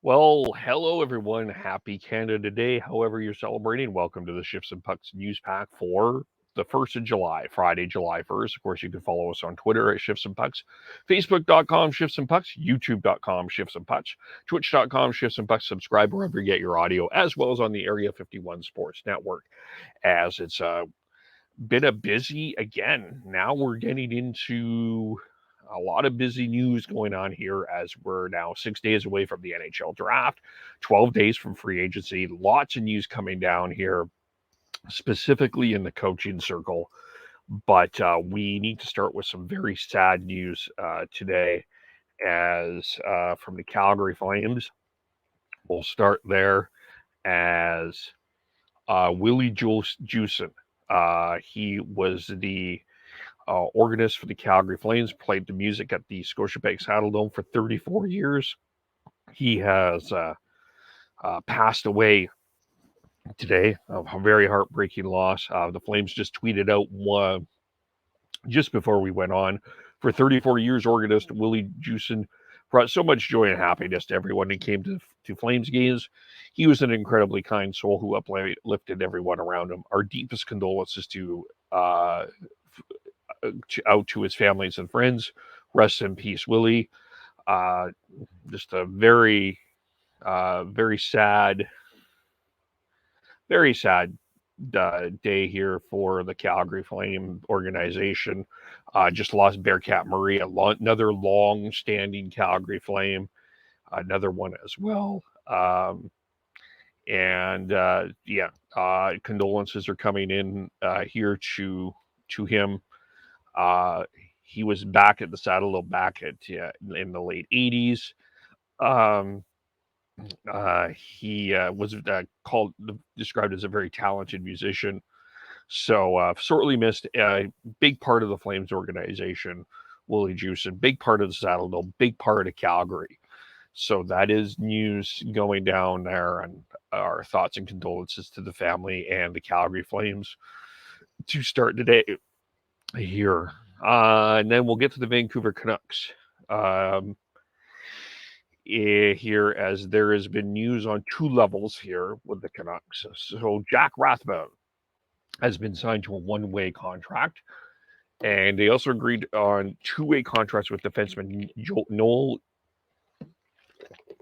Well, hello everyone. Happy Canada Day. However you're celebrating, welcome to the Shifts and Pucks news pack for the 1st of July, Friday, July 1st. Of course, you can follow us on Twitter at Shifts and Pucks, Facebook.com Shifts and Pucks, YouTube.com Shifts and Pucks, Twitch.com Shifts and Pucks. Subscribe wherever you get your audio, as well as on the Area 51 Sports Network, as it's been a busy, again, now we're getting into a lot of busy news going on here as we're now 6 days away from the NHL draft, 12 days from free agency. Lots of news coming down here, specifically in the coaching circle. But we need to start with some very sad news today, as from the Calgary Flames. We'll start there as Willie Joosen. He was the organist for the Calgary Flames, played the music at the Scotiabank Saddledome for 34 years. He has passed away today, of a very heartbreaking loss. The Flames just tweeted out just before we went on. For 34 years, organist Willie Joosen brought so much joy and happiness to everyone who came to Flames games. He was an incredibly kind soul who uplifted everyone around him. Our deepest condolences out to his families and friends. Rest in peace, Willie. Just a very, very sad day here for the Calgary Flame organization. Just lost Bearcat Murray, another long-standing Calgary Flame, another one as well. Condolences are coming in here to him. He was back at the Saddledome in the late 80s. He was described as a very talented musician. So sorely missed. Big part of the Flames organization, Willie Joosen, big part of the Saddledome, big part of Calgary. So that is news going down there, and our thoughts and condolences to the family and the Calgary Flames to start today here. And then we'll get to the Vancouver Canucks here, as there has been news on two levels here with the Canucks. So Jack Rathbone has been signed to a one-way contract, and they also agreed on two-way contracts with defenseman Noah.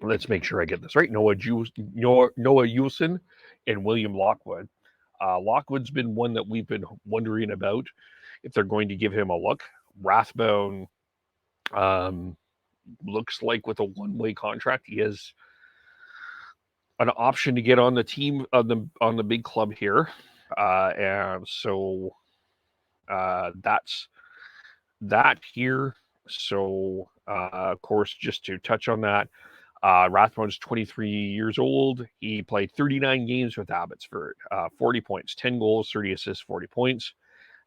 Let's make sure I get this right. Noah Joolsen and William Lockwood. Lockwood's been one that we've been wondering about if they're going to give him a look. Rathbone looks like with a one-way contract, he has an option to get on the team on the big club here, and so that's that here. So of course, just to touch on that, Rathbone's 23 years old. He played 39 games with Abbotsford, 40 points, 10 goals, 30 assists, 40 points.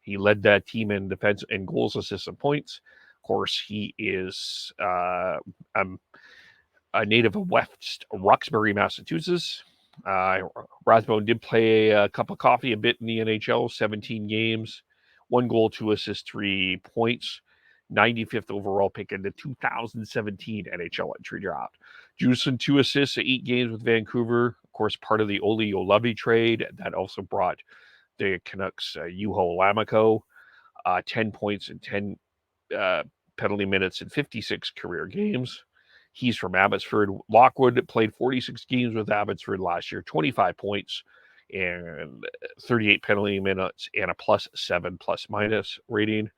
He led that team in defense and goals, assists, and points. Of course, he is a native of West Roxbury, Massachusetts. Rathbone did play a cup of coffee a bit in the NHL, 17 games, 1 goal, 2 assists, 3 points. 95th overall pick in the 2017 NHL entry draft. Joosen, 2 assists, 8 games with Vancouver. Of course, part of the Olli Juolevi trade that also brought the Canucks Juho Lammikko, 10 points and 10 penalty minutes in 56 career games. He's from Abbotsford. Lockwood played 46 games with Abbotsford last year, 25 points and 38 penalty minutes and a +7 ± rating.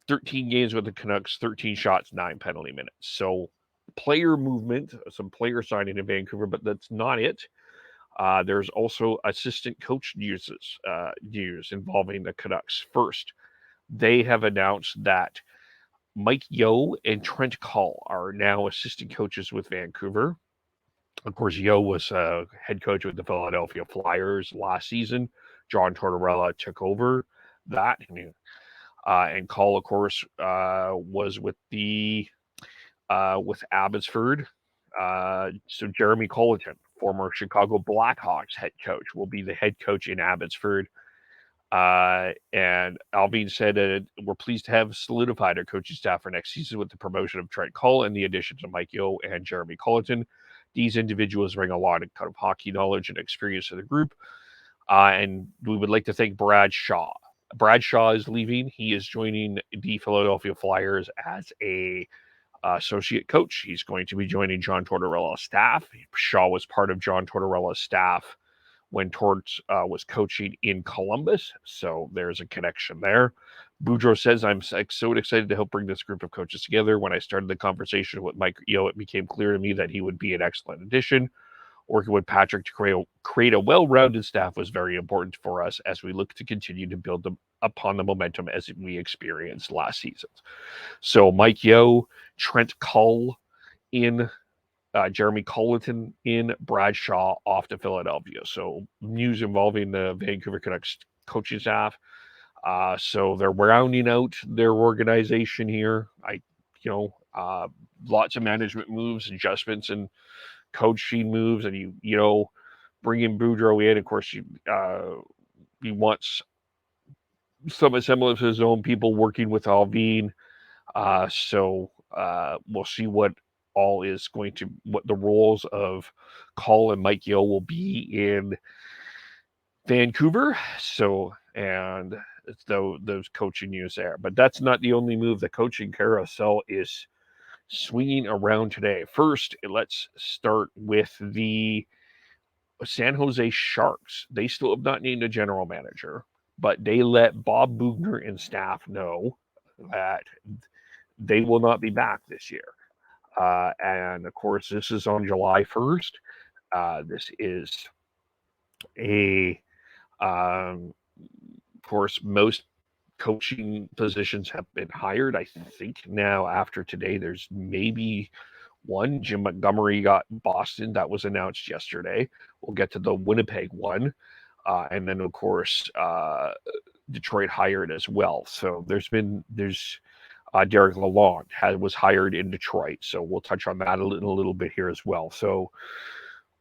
13 games with the Canucks, 13 shots, 9 penalty minutes. So player movement, some player signing in Vancouver, but that's not it. There's also assistant coach news involving the Canucks. First, they have announced that Mike Yeo and Trent Kull are now assistant coaches with Vancouver. Of course, Yeo was head coach with the Philadelphia Flyers last season. John Tortorella took over that. And Kull, of course, was with Abbotsford. So Jeremy Colleton, former Chicago Blackhawks head coach, will be the head coach in Abbotsford. And Alvin said, we're pleased to have solidified our coaching staff for next season with the promotion of Trent Kull and the additions of Mike Yeo and Jeremy Colleton. These individuals bring a lot of kind of hockey knowledge and experience to the group. And we would like to thank Brad Shaw. Brad Shaw is leaving. He is joining the Philadelphia Flyers as a associate coach. He's going to be joining John Tortorella's staff. Shaw was part of John Tortorella's staff when Torts was coaching in Columbus. So there's a connection there. Boudreau says, I'm so excited to help bring this group of coaches together. When I started the conversation with Mike Yeo, it became clear to me that he would be an excellent addition. Working with Patrick to create a well-rounded staff was very important for us as we look to continue to build upon the momentum as we experienced last season. So Mike Yeo, Trent Kull in, Jeremy Colleton in, Brad Shaw off to Philadelphia. So news involving the Vancouver Canucks coaching staff. So they're rounding out their organization here. Lots of management moves, adjustments, and coaching moves, and you bring in Boudreau in. Of course, he wants some semblance of his own people working with Alvin. So we'll see what the roles of Kull and Mike Yeo will be in Vancouver. So, and it's those coaching news there. But that's not the only move. The coaching carousel is swinging around today. First, let's start with the San Jose Sharks. They still have not named a general manager, but they let Bob Boughner and staff know that they will not be back this year. And of course, this is on July 1st. This is of course, most coaching positions have been hired. I think now after today, there's maybe one. Jim Montgomery got Boston. That was announced yesterday. We'll get to the Winnipeg one. And then, of course, Detroit hired as well. So there's Derek Lalonde was hired in Detroit. So we'll touch on that a little bit here as well. So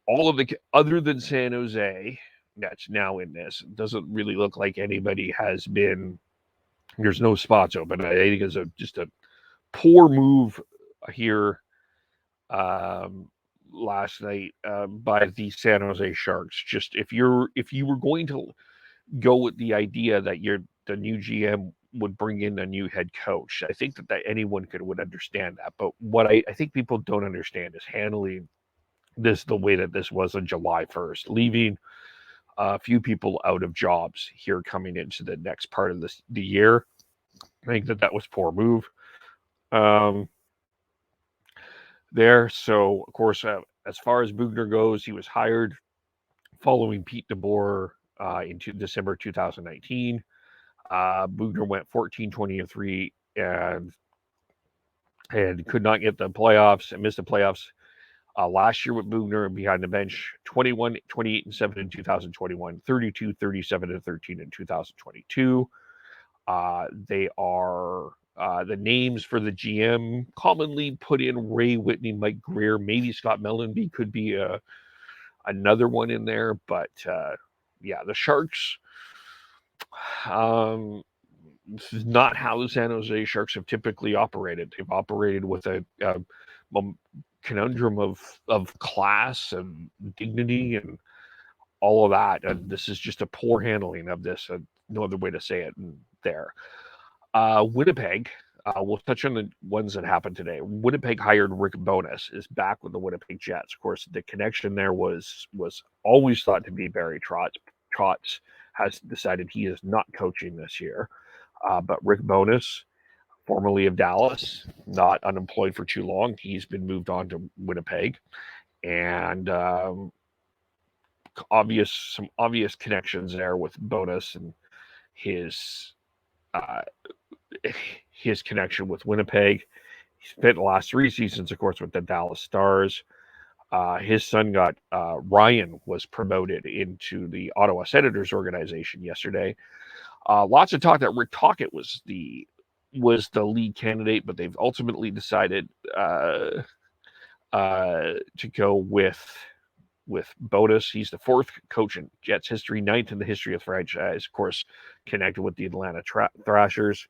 all of the, other than San Jose, that's now in this, doesn't really look like anybody has been, there's no spots open. I think it's just a poor move here last night by the San Jose Sharks. Just if you were going to go with the idea that the new GM would bring in a new head coach, I think that anyone would understand that. But what I think people don't understand is handling this the way that this was on July 1st, leaving a few people out of jobs here coming into the next part of the year. I think that was poor move there. So, of course, as far as Boughner goes, he was hired following Pete DeBoer in December 2019. Boughner went 14-20-3 and could not get the playoffs and missed the playoffs last year with Boughner behind the bench. 21, 28-7 in 2021, 32, 37-13 in 2022. They are the names for the GM commonly put in Ray Whitney, Mike Greer, maybe Scott Mellenby could be another one in there. But the Sharks, this is not how the San Jose Sharks have typically operated. They've operated with a conundrum of class and dignity and all of that. And this is just a poor handling of this. No other way to say it there. Winnipeg, we'll touch on the ones that happened today. Winnipeg hired Rick Bowness, is back with the Winnipeg Jets. Of course, the connection there was always thought to be Barry Trotz. Trotz has decided he is not coaching this year. But Rick Bowness, formerly of Dallas, not unemployed for too long. He's been moved on to Winnipeg. And some obvious connections there with Bowness and his connection with Winnipeg. He spent the last 3 seasons, of course, with the Dallas Stars. His son Ryan was promoted into the Ottawa Senators organization yesterday. Lots of talk that Rick Tocchet was the lead candidate, but they've ultimately decided to go with with Botus. He's the 4th coach in Jets history, 9th in the history of the franchise. Of course, connected with the Atlanta Thrashers.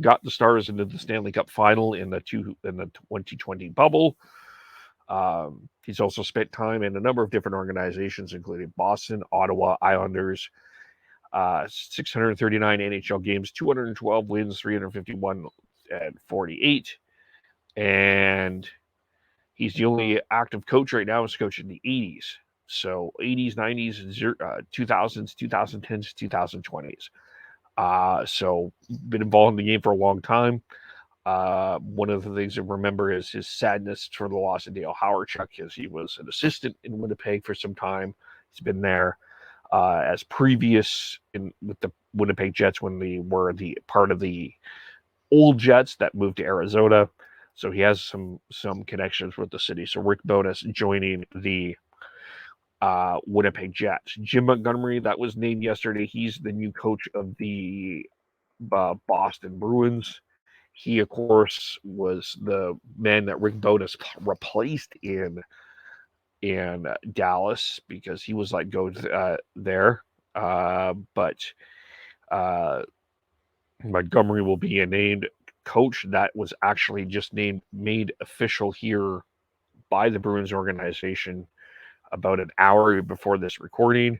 Got the Stars into the Stanley Cup final in the 2020 bubble. He's also spent time in a number of different organizations, including Boston, Ottawa, Islanders, 639 NHL games, 212 wins, 351 and 48. And he's the only active coach right now who's coaching the 80s. So 80s, 90s, 2000s, 2010s, 2020s. So been involved in the game for a long time. One of the things to remember is his sadness for the loss of Dale Hawerchuk, because he was an assistant in Winnipeg for some time. He's been there as previous with the Winnipeg Jets when they were the part of the old Jets that moved to Arizona. So he has some connections with the city. So Rick Bowness joining the Winnipeg Jets. Jim Montgomery, that was named yesterday. He's the new coach of the Boston Bruins. He, of course, was the man that Rick Bowness replaced in Dallas because he was let go there. But Montgomery will be a named coach. That was actually just made official here by the Bruins organization about an hour before this recording.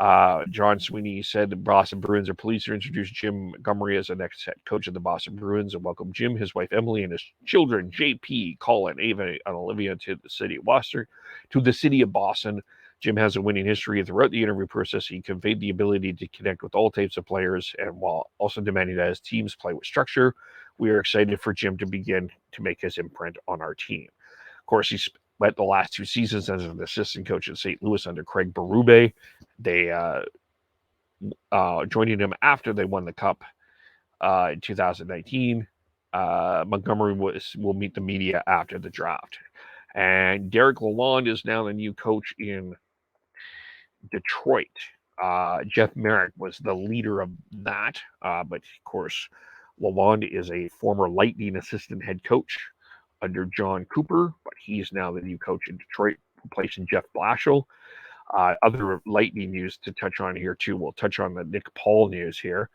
John Sweeney said the Boston Bruins are pleased to introduce Jim Montgomery as the next head coach of the Boston Bruins and welcome Jim, his wife Emily, and his children JP, Colin, Ava, and Olivia to the city of Boston. Jim has a winning history. Throughout the interview process, he conveyed the ability to connect with all types of players, and while also demanding that his teams play with structure, we are excited for Jim to begin to make his imprint on our team. Of course, he spent the last 2 seasons as an assistant coach in St. Louis under Craig Berube. They joining him after they won the Cup in 2019. Montgomery will meet the media after the draft. And Derek Lalonde is now the new coach in Detroit. Jeff Merrick was the leader of that. But, of course, Lalonde is a former Lightning assistant head coach under John Cooper, but he's now the new coach in Detroit, replacing Jeff Blashill. Other Lightning news to touch on here, too. We'll touch on the Nick Paul news here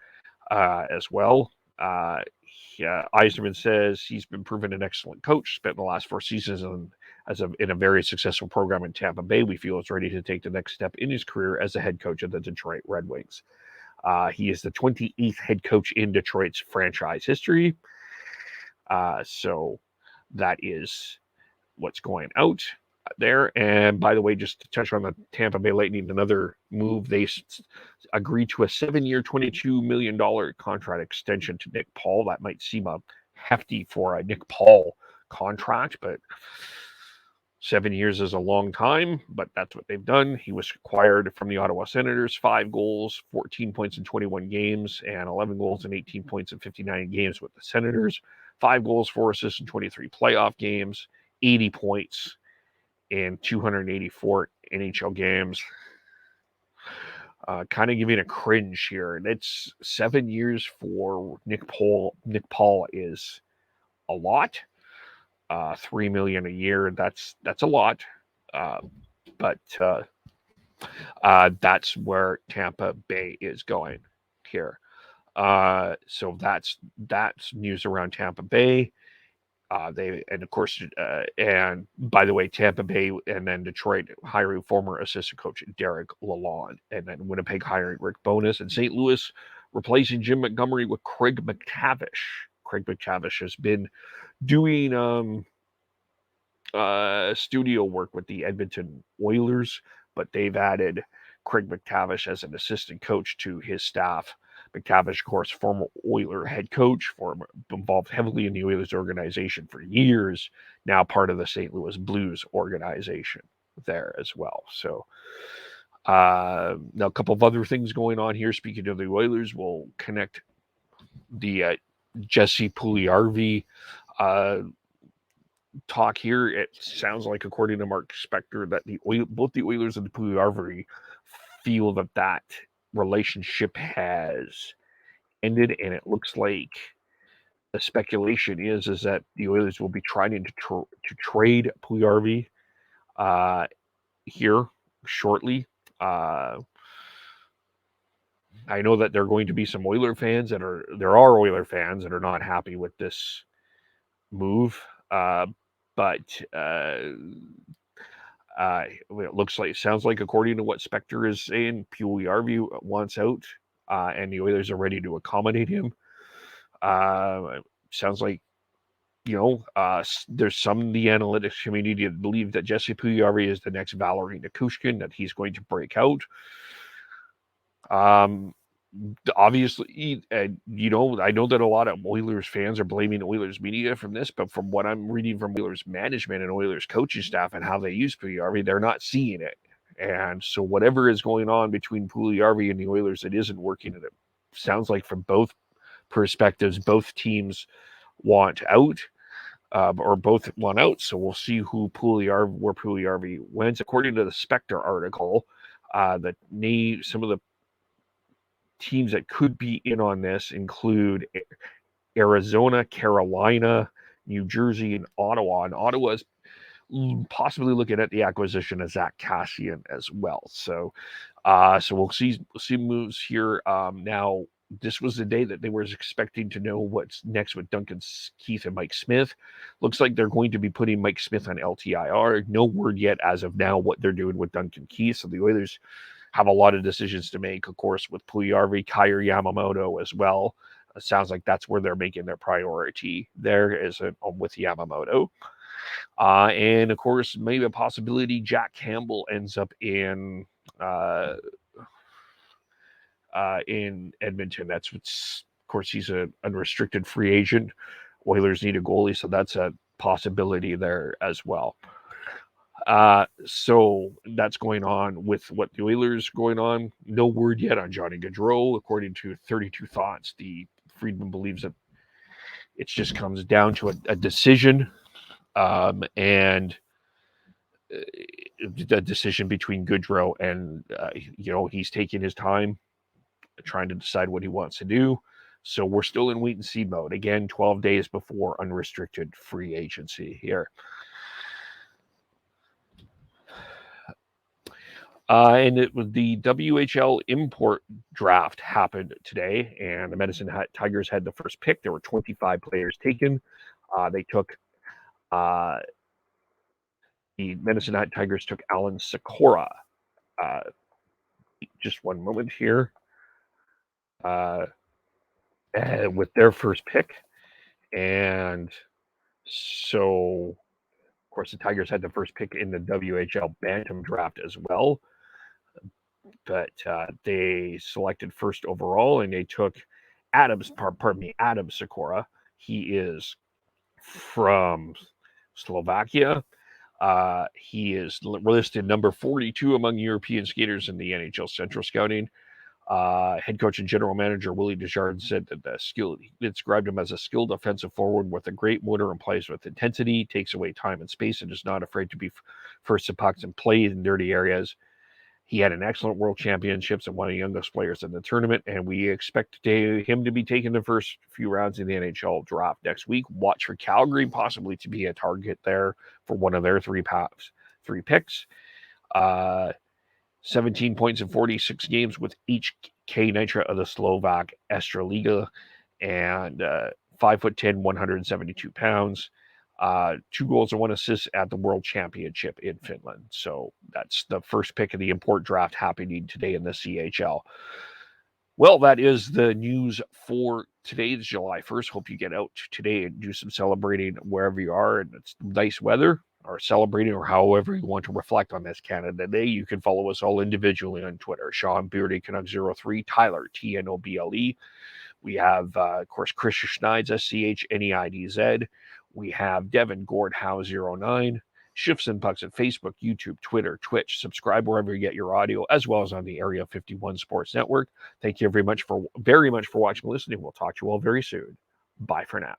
as well. Yzerman says he's been proven an excellent coach, spent the last 4 seasons in a very successful program in Tampa Bay. We feel he's ready to take the next step in his career as a head coach of the Detroit Red Wings. He is the 28th head coach in Detroit's franchise history. So that is what's going out there. And by the way, just to touch on the Tampa Bay Lightning, another move, they agreed to a 7-year, $22 million contract extension to Nick Paul. That might seem hefty for a Nick Paul contract, but 7 years is a long time, but that's what they've done. He was acquired from the Ottawa Senators, 5 goals, 14 points in 21 games, and 11 goals and 18 points in 59 games with the Senators. 5 goals, 4 assists in 23 playoff games, 80 points in 284 NHL games. Kind of giving a cringe here. It's 7 years for Nick Paul. Nick Paul is a lot. $3 million a year. That's a lot. But that's where Tampa Bay is going here. So that's news around Tampa Bay. And by the way, Tampa Bay and then Detroit hiring former assistant coach Derek Lalonde, and then Winnipeg hiring Rick Bowness, and St. Louis replacing Jim Montgomery with Craig McTavish. Craig McTavish has been doing studio work with the Edmonton Oilers, but they've added Craig McTavish as an assistant coach to his staff. McTavish, of course, former Oiler head coach, involved heavily in the Oilers organization for years, now part of the St. Louis Blues organization there as well. So now a couple of other things going on here. Speaking of the Oilers, we'll connect the Jesse Puljujarvi talk here. It sounds like, according to Mark Spector, that both the Oilers and the Puljujarvi feel that relationship has ended, and it looks like the speculation is that the Oilers will be trying to trade Puljujarvi here shortly. I know that there are going to be some Oiler fans there are Oiler fans that are not happy with this move, but it sounds like, according to what Spector is saying, Puljujarvi wants out, and the Oilers are ready to accommodate him. Sounds like, there's some in the analytics community that believe that Jesse Puljujarvi is the next Valeri Nichushkin, that he's going to break out. Obviously, I know that a lot of Oilers fans are blaming Oilers media from this, but from what I'm reading from Oilers management and Oilers coaching staff and how they use Puljujarvi, they're not seeing it. And so whatever is going on between Puljujarvi and the Oilers, it isn't working. And it sounds like from both perspectives, both teams want out, or both want out. So we'll see where Puljujarvi went. According to the Spector article, some of the teams that could be in on this include Arizona, Carolina, New Jersey, and Ottawa. And Ottawa is possibly looking at the acquisition of Zach Kassian as well. So we'll see moves here. Now, this was the day that they were expecting to know what's next with Duncan Keith and Mike Smith. Looks like they're going to be putting Mike Smith on LTIR. No word yet as of now what they're doing with Duncan Keith. So the Oilers have a lot of decisions to make, of course, with Puljujarvi, Kaier Yamamoto as well. It sounds like that's where they're making their priority. There is with Yamamoto. And, of course, maybe a possibility Jack Campbell ends up in Edmonton. Of course, he's an unrestricted free agent. Oilers need a goalie, so that's a possibility there as well. So that's going on with what the Oilers going on. No word yet on Johnny Gaudreau. According to 32 Thoughts, the Friedman believes that it just comes down to a decision, and a decision between Gaudreau and, he's taking his time trying to decide what he wants to do. So we're still in wait and see mode. Again, 12 days before unrestricted free agency here. And the WHL Import Draft happened today, and the Medicine Hat Tigers had the first pick. There were 25 players taken. They took the Medicine Hat Tigers took Alan Sikora. Just one moment here. With their first pick, and so, of course, the Tigers had the first pick in the WHL Bantam Draft as well. But they selected first overall, and they took Adam Sikora. He is from Slovakia. He is listed number 42 among European skaters in the NHL Central Scouting. Head coach and general manager Willie Joosen said that he described him as a skilled offensive forward with a great motor and plays with intensity, takes away time and space, and is not afraid to be first to pucks and play in dirty areas. He had an excellent World Championships and one of the youngest players in the tournament, and we expect him to be taking the first few rounds in the NHL draft next week. Watch for Calgary possibly to be a target there for one of their three picks. 17 points in 46 games with HK Nitra of the Slovak Extraliga, and 5'10", 172 pounds. 2 goals and 1 assist at the World Championship in Finland. So that's the first pick of the import draft happening today in the CHL. Well, that is the news for today's July 1st. Hope you get out today and do some celebrating wherever you are, and it's nice weather, or celebrating, or however you want to reflect on this Canada Day. You can follow us all individually on Twitter. Sean Beardy, Canucks03, Tyler, TNOBLE. We have, of course, Christian Schneids, SCHNEIDZ. We have Devin Gordhow09. Shifts and Pucks at Facebook, YouTube, Twitter, Twitch. Subscribe wherever you get your audio, as well as on the Area 51 Sports Network. Thank you very much for watching and listening. We'll talk to you all very soon. Bye for now.